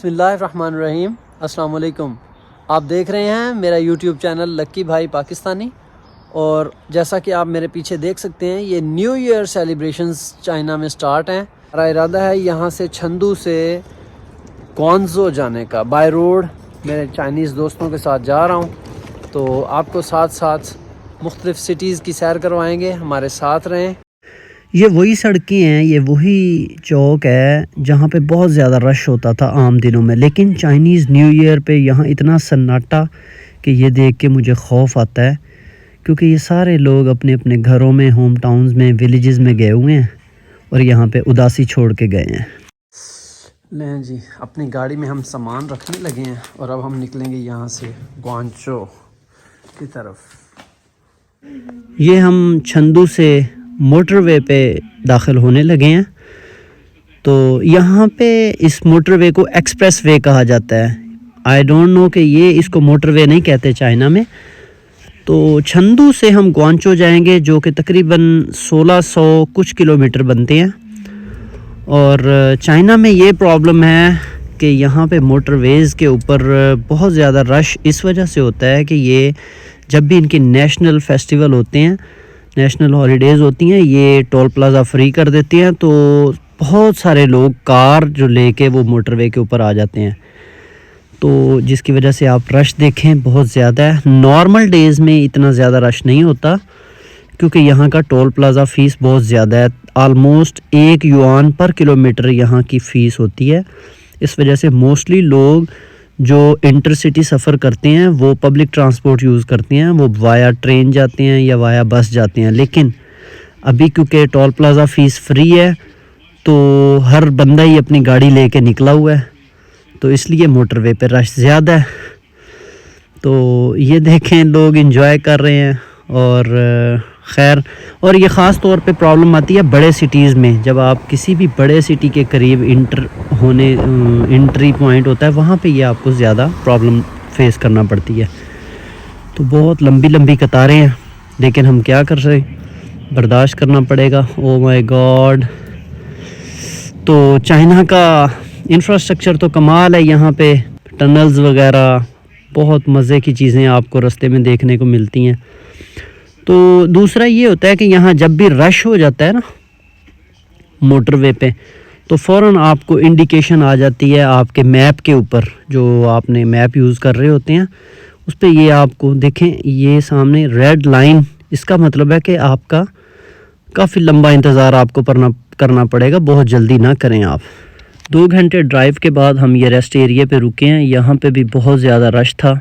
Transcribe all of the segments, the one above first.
بسم اللہ الرحمن الرحیم۔ السلام علیکم۔ آپ دیکھ رہے ہیں میرا یوٹیوب چینل لکی بھائی پاکستانی، اور جیسا کہ آپ میرے پیچھے دیکھ سکتے ہیں یہ نیو ایئر سیلیبریشنز چائنا میں سٹارٹ ہیں۔ ہمارا ارادہ ہے یہاں سے چھندو سے گوانزھو جانے کا، بائی روڈ میرے چائنیز دوستوں کے ساتھ جا رہا ہوں، تو آپ کو ساتھ ساتھ مختلف سٹیز کی سیر کروائیں گے، ہمارے ساتھ رہیں۔ یہ وہی سڑکیں ہیں، یہ وہی چوک ہے جہاں پہ بہت زیادہ رش ہوتا تھا عام دنوں میں، لیکن چائنیز نیو ایئر پہ یہاں اتنا سناٹا کہ یہ دیکھ کے مجھے خوف آتا ہے، کیونکہ یہ سارے لوگ اپنے اپنے گھروں میں، ہوم ٹاؤنز میں، ویلیجز میں گئے ہوئے ہیں اور یہاں پہ اداسی چھوڑ کے گئے ہیں۔ لیں جی، اپنی گاڑی میں ہم سامان رکھنے لگے ہیں اور اب ہم نکلیں گے یہاں سے گوانزھو کی طرف۔ یہ ہم چھندو سے موٹر وے پہ داخل ہونے لگے ہیں، تو یہاں پہ اس موٹر وے کو ایکسپریس وے کہا جاتا ہے۔ آئی ڈونٹ نو کہ یہ اس کو موٹر وے نہیں کہتے چائنا میں۔ تو چھندو سے ہم گوانزھو جائیں گے، جو کہ تقریباً 1600 کچھ کلومیٹر بنتے ہیں، اور چائنا میں یہ پرابلم ہے کہ یہاں پہ موٹر ویز کے اوپر بہت زیادہ رش اس وجہ سے ہوتا ہے کہ یہ جب بھی ان کے نیشنل فیسٹیول ہوتے ہیں، نیشنل ہالیڈیز ہوتی ہیں، یہ ٹول پلازا فری کر دیتے ہیں، تو بہت سارے لوگ کار جو لے کے وہ موٹر وے کے اوپر آ جاتے ہیں، تو جس کی وجہ سے آپ رش دیکھیں بہت زیادہ ہے۔ نارمل ڈیز میں اتنا زیادہ رش نہیں ہوتا کیونکہ یہاں کا ٹول پلازا فیس بہت زیادہ ہے، آلموسٹ 1 یوان پر کلومیٹر یہاں کی فیس ہوتی ہے۔ اس وجہ سے موسٹلی لوگ جو انٹر سٹی سفر کرتے ہیں وہ پبلک ٹرانسپورٹ یوز کرتے ہیں، وہ وایا ٹرین جاتے ہیں یا وایا بس جاتے ہیں، لیکن ابھی کیونکہ ٹول پلازا فیس فری ہے تو ہر بندہ ہی اپنی گاڑی لے کے نکلا ہوا ہے، تو اس لیے موٹر وے پہ رش زیادہ ہے۔ تو یہ دیکھیں لوگ انجوائے کر رہے ہیں، اور خیر، اور یہ خاص طور پہ پرابلم آتی ہے بڑے سٹیز میں، جب آپ کسی بھی بڑے سٹی کے قریب انٹری پوائنٹ ہوتا ہے، وہاں پہ یہ آپ کو زیادہ پرابلم فیس کرنا پڑتی ہے۔ تو بہت لمبی لمبی قطاریں ہیں، لیکن ہم کیا کر رہے ہیں، برداشت کرنا پڑے گا۔ او مائی گاڈ! تو چائنا کا انفراسٹرکچر تو کمال ہے، یہاں پہ ٹنلز وغیرہ، بہت مزے کی چیزیں آپ کو رستے میں دیکھنے کو ملتی ہیں۔ تو دوسرا یہ ہوتا ہے کہ یہاں جب بھی رش ہو جاتا ہے نا موٹر وے پہ، تو فوراً آپ کو انڈیکیشن آ جاتی ہے آپ کے میپ کے اوپر، جو آپ نے میپ یوز کر رہے ہوتے ہیں اس پہ یہ آپ کو دیکھیں، یہ سامنے ریڈ لائن، اس کا مطلب ہے کہ آپ کا کافی لمبا انتظار آپ کو کرنا پڑے گا، بہت جلدی نہ کریں آپ۔ 2 گھنٹے ڈرائیو کے بعد ہم یہ ریسٹ ایریے پہ رکے ہیں، یہاں پہ بھی بہت زیادہ رش تھا،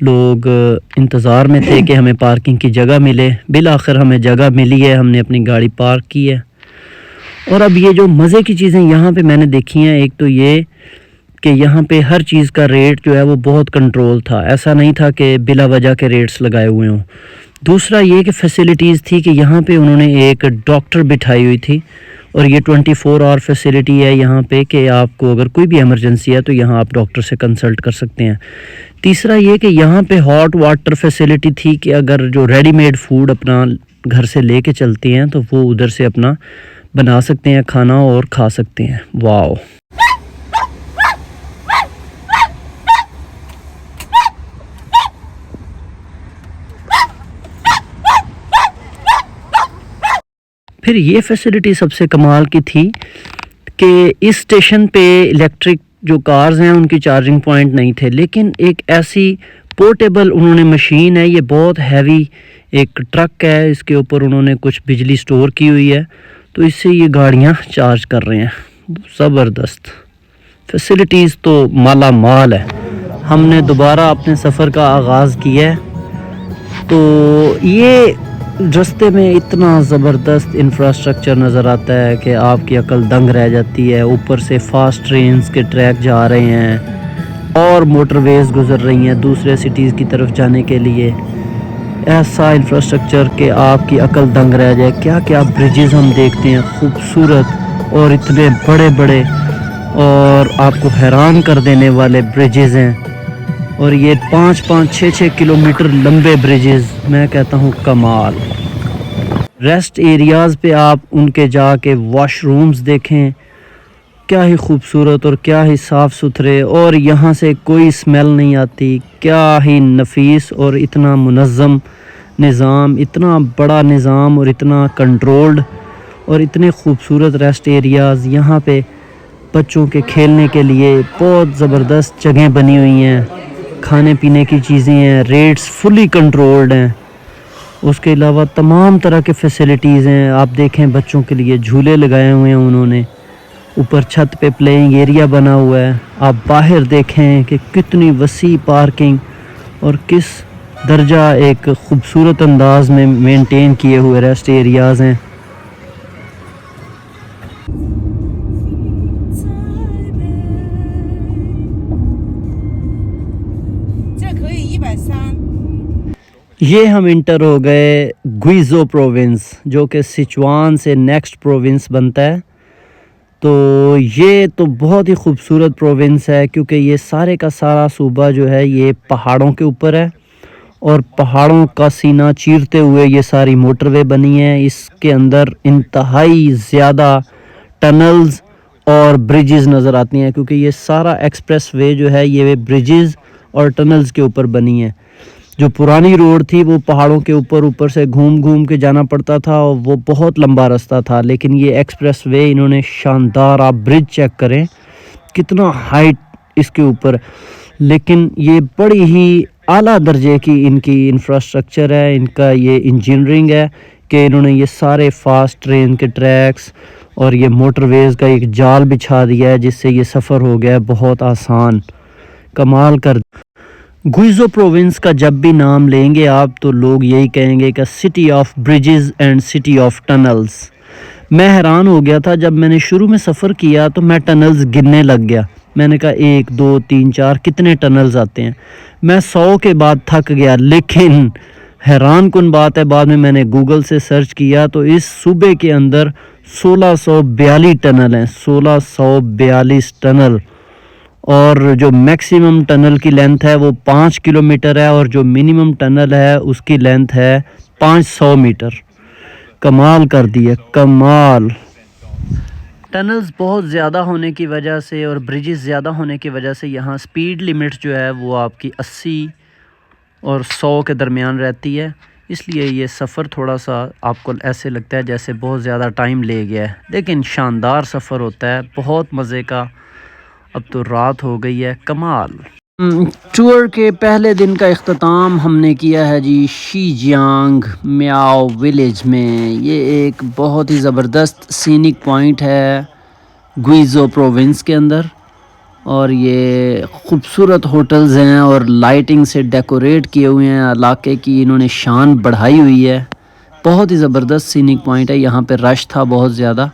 لوگ انتظار میں تھے کہ ہمیں پارکنگ کی جگہ ملے۔ بالآخر ہمیں جگہ ملی ہے، ہم نے اپنی گاڑی پارک کی ہے۔ اور اب یہ جو مزے کی چیزیں یہاں پہ میں نے دیکھی ہیں، ایک تو یہ کہ یہاں پہ ہر چیز کا ریٹ جو ہے وہ بہت کنٹرول تھا، ایسا نہیں تھا کہ بلا وجہ کے ریٹس لگائے ہوئے ہوں۔ دوسرا یہ کہ فیسیلیٹیز تھی کہ یہاں پہ انہوں نے ایک ڈاکٹر بٹھائی ہوئی تھی، اور یہ 24 آور فیسیلیٹی ہے یہاں پہ کہ آپ کو اگر کوئی بھی ایمرجنسی ہے تو یہاں آپ ڈاکٹر سے کنسلٹ کر سکتے ہیں۔ تیسرا یہ کہ یہاں پہ ہاٹ واٹر فیسیلیٹی تھی کہ اگر جو ریڈی میڈ فوڈ اپنا گھر سے لے کے چلتے ہیں تو وہ ادھر سے اپنا بنا سکتے ہیں کھانا اور کھا سکتے ہیں۔ واو! پھر یہ فیسیلیٹی سب سے کمال کی تھی کہ اس اسٹیشن پہ الیکٹرک جو کارز ہیں ان کی چارجنگ پوائنٹ نہیں تھے، لیکن ایک ایسی پورٹیبل انہوں نے مشین ہے، یہ بہت ہیوی ایک ٹرک ہے، اس کے اوپر انہوں نے کچھ بجلی سٹور کی ہوئی ہے، تو اس سے یہ گاڑیاں چارج کر رہے ہیں۔ زبردست فیسیلیٹیز تو مالا مال ہے۔ ہم نے دوبارہ اپنے سفر کا آغاز کیا ہے، تو یہ رستے میں اتنا زبردست انفراسٹرکچر نظر آتا ہے کہ آپ کی عقل دنگ رہ جاتی ہے۔ اوپر سے فاسٹ ٹرینز کے ٹریک جا رہے ہیں اور موٹر ویز گزر رہی ہیں دوسرے سٹیز کی طرف جانے کے لیے، ایسا انفراسٹرکچر کہ آپ کی عقل دنگ رہ جائے۔ کیا کیا بریجز ہم دیکھتے ہیں، خوبصورت اور اتنے بڑے بڑے اور آپ کو حیران کر دینے والے بریجز ہیں، اور یہ 5-5 6-6 کلومیٹر لمبے بریجز، میں کہتا ہوں کمال۔ ریسٹ ایریاز پہ آپ ان کے جا کے واش رومز دیکھیں، کیا ہی خوبصورت اور کیا ہی صاف ستھرے، اور یہاں سے کوئی اسمیل نہیں آتی، کیا ہی نفیس اور اتنا منظم نظام، اتنا بڑا نظام اور اتنا کنٹرولڈ، اور اتنے خوبصورت ریسٹ ایریاز یہاں پہ بچوں کے کھیلنے کے لیے بہت زبردست جگہیں بنی ہوئی ہیں، کھانے پینے کی چیزیں ہیں، ریٹس فلی کنٹرولڈ ہیں، اس کے علاوہ تمام طرح کے فیسلٹیز ہیں۔ آپ دیکھیں بچوں کے لیے جھولے لگائے ہوئے ہیں انہوں نے، اوپر چھت پہ پلےئنگ ایریا بنا ہوا ہے، آپ باہر دیکھیں کہ کتنی وسیع پارکنگ اور کس درجہ ایک خوبصورت انداز میں مینٹین کیے ہوئے ریسٹ ایریاز ہیں۔ یہ ہم انٹر ہو گئے گوئزو پروونس، جو کہ سچوان سے نیکسٹ پروونس بنتا ہے۔ تو یہ تو بہت ہی خوبصورت پروونس ہے، کیونکہ یہ سارے کا سارا صوبہ جو ہے یہ پہاڑوں کے اوپر ہے، اور پہاڑوں کا سینہ چیرتے ہوئے یہ ساری موٹر وے بنی ہے۔ اس کے اندر انتہائی زیادہ ٹنلز اور بریجز نظر آتی ہیں، کیونکہ یہ سارا ایکسپریس وے جو ہے یہ بریجز اور ٹنلز کے اوپر بنی ہے۔ جو پرانی روڈ تھی وہ پہاڑوں کے اوپر سے گھوم کے جانا پڑتا تھا، اور وہ بہت لمبا رستہ تھا، لیکن یہ ایکسپریس وے انہوں نے شاندار، آپ برج چیک کریں کتنا ہائٹ اس کے اوپر، لیکن یہ بڑی ہی اعلیٰ درجے کی ان کی انفراسٹرکچر ہے، ان کا یہ انجینئرنگ ہے کہ انہوں نے یہ سارے فاسٹ ٹرین کے ٹریکس اور یہ موٹر ویز کا ایک جال بچھا دیا ہے، جس سے یہ سفر ہو گیا ہے بہت آسان۔ کمال کر گوئزو پروونس کا جب بھی نام لیں گے آپ تو لوگ یہی کہیں گے کہ city of bridges and city of tunnels. میں حیران ہو گیا تھا جب میں نے شروع میں سفر کیا تو میں ٹنلز گننے لگ گیا، میں نے کہا 1 2 3 4 کتنے ٹنلز آتے ہیں، میں 100 کے بعد تھک گیا۔ لیکن حیران کن بات ہے، بعد میں نے گوگل سے سرچ کیا تو اس صوبے کے اندر 1642 ٹنل ہیں، 1642 ٹنل، اور جو میکسیمم ٹنل کی لینتھ ہے وہ 5 کلومیٹر ہے، اور جو منیمم ٹنل ہے اس کی لینتھ ہے 500 میٹر۔ کمال کر دی ہے، کمال۔ ٹنلز بہت زیادہ ہونے کی وجہ سے اور بریجز زیادہ ہونے کی وجہ سے یہاں سپیڈ لیمٹ جو ہے وہ آپ کی 80 اور 100 کے درمیان رہتی ہے، اس لیے یہ سفر تھوڑا سا آپ کو ایسے لگتا ہے جیسے بہت زیادہ ٹائم لے گیا ہے، لیکن شاندار سفر ہوتا ہے، بہت مزے کا۔ اب تو رات ہو گئی ہے، کمال۔ ٹور کے پہلے دن کا اختتام ہم نے کیا ہے جی شی جیانگ میاؤ ولیج میں۔ یہ ایک بہت ہی زبردست سینک پوائنٹ ہے گوئزو پروونس کے اندر، اور یہ خوبصورت ہوٹلز ہیں اور لائٹنگ سے ڈیکوریٹ کیے ہوئے ہیں، علاقے کی انہوں نے شان بڑھائی ہوئی ہے، بہت ہی زبردست سینک پوائنٹ ہے۔ یہاں پہ رش تھا بہت زیادہ،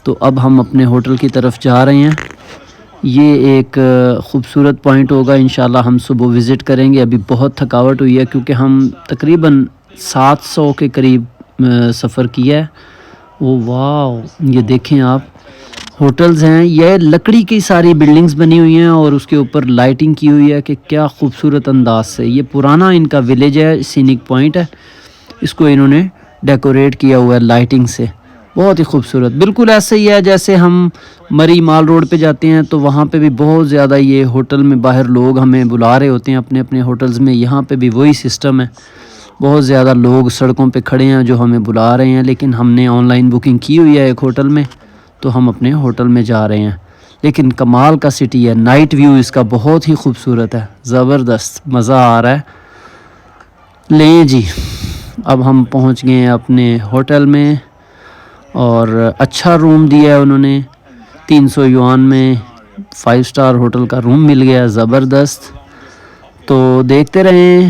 تو اب ہم اپنے ہوٹل کی طرف جا رہے ہیں۔ یہ ایک خوبصورت پوائنٹ ہوگا، انشاءاللہ ہم صبح وزٹ کریں گے۔ ابھی بہت تھکاوٹ ہوئی ہے کیونکہ ہم تقریباً 700 کے قریب سفر کیا ہے۔ وہ واو، یہ دیکھیں آپ، ہوٹلز ہیں، یہ لکڑی کی ساری بلڈنگز بنی ہوئی ہیں اور اس کے اوپر لائٹنگ کی ہوئی ہے کہ کیا خوبصورت انداز سے۔ یہ پرانا ان کا ولیج ہے، سینک پوائنٹ ہے، اس کو انہوں نے ڈیکوریٹ کیا ہوا ہے لائٹنگ سے، بہت ہی خوبصورت۔ بالکل ایسے ہی ہے جیسے ہم مری مال روڈ پہ جاتے ہیں تو وہاں پہ بھی بہت زیادہ یہ ہوٹل میں باہر لوگ ہمیں بلا رہے ہوتے ہیں اپنے اپنے ہوٹلز میں، یہاں پہ بھی وہی سسٹم ہے، بہت زیادہ لوگ سڑکوں پہ کھڑے ہیں جو ہمیں بلا رہے ہیں، لیکن ہم نے آن لائن بکنگ کی ہوئی ہے ایک ہوٹل میں، تو ہم اپنے ہوٹل میں جا رہے ہیں۔ لیکن کمال کا سٹی ہے، نائٹ ویو اس کا بہت ہی خوبصورت ہے، زبردست، مزہ آ رہا ہے۔ لیں جی، اب ہم پہنچ گئے ہیں اپنے ہوٹل میں، اور اچھا روم دیا ہے انہوں نے، 300 یوان میں 5 سٹار ہوٹل کا روم مل گیا، زبردست۔ تو دیکھتے رہیں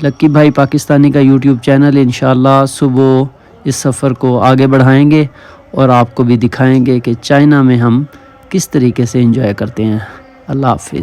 لکی بھائی پاکستانی کا یوٹیوب چینل، انشاءاللہ صبح اس سفر کو آگے بڑھائیں گے اور آپ کو بھی دکھائیں گے کہ چائنا میں ہم کس طریقے سے انجوائے کرتے ہیں۔ اللہ حافظ۔